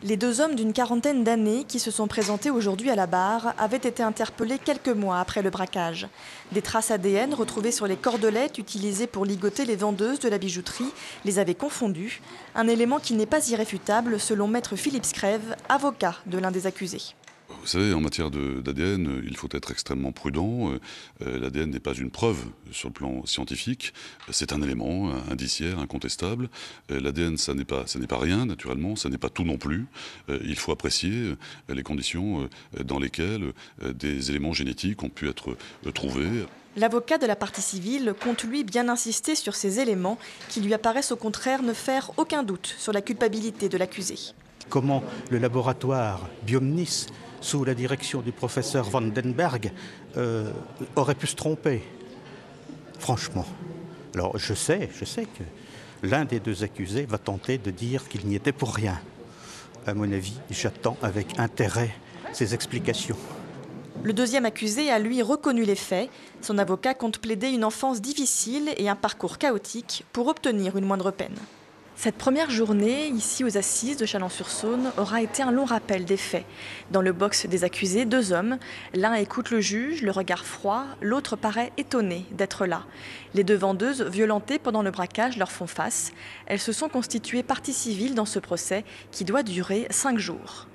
Les deux hommes d'une quarantaine d'années qui se sont présentés aujourd'hui à la barre avaient été interpellés quelques mois après le braquage. Des traces ADN retrouvées sur les cordelettes utilisées pour ligoter les vendeuses de la bijouterie les avaient confondues. Un élément qui n'est pas irréfutable selon maître Philippe Scrève, avocat de l'un des accusés. Vous savez, en matière d'ADN, il faut être extrêmement prudent. L'ADN n'est pas une preuve sur le plan scientifique. C'est un élément indiciaire, incontestable. L'ADN, ça n'est pas rien, naturellement. Ça n'est pas tout non plus. Il faut apprécier les conditions dans lesquelles des éléments génétiques ont pu être trouvés. L'avocat de la partie civile compte lui bien insister sur ces éléments qui lui apparaissent au contraire ne faire aucun doute sur la culpabilité de l'accusé. Comment le laboratoire Biomnis, sous la direction du professeur Vandenberg, aurait pu se tromper. Franchement. Alors je sais que l'un des deux accusés va tenter de dire qu'il n'y était pour rien. À mon avis, j'attends avec intérêt ces explications. Le deuxième accusé a lui reconnu les faits. Son avocat compte plaider une enfance difficile et un parcours chaotique pour obtenir une moindre peine. Cette première journée, ici aux Assises de Chalon-sur-Saône, aura été un long rappel des faits. Dans le box des accusés, deux hommes. L'un écoute le juge, le regard froid, l'autre paraît étonné d'être là. Les deux vendeuses, violentées pendant le braquage, leur font face. Elles se sont constituées partie civile dans ce procès qui doit durer 5 jours.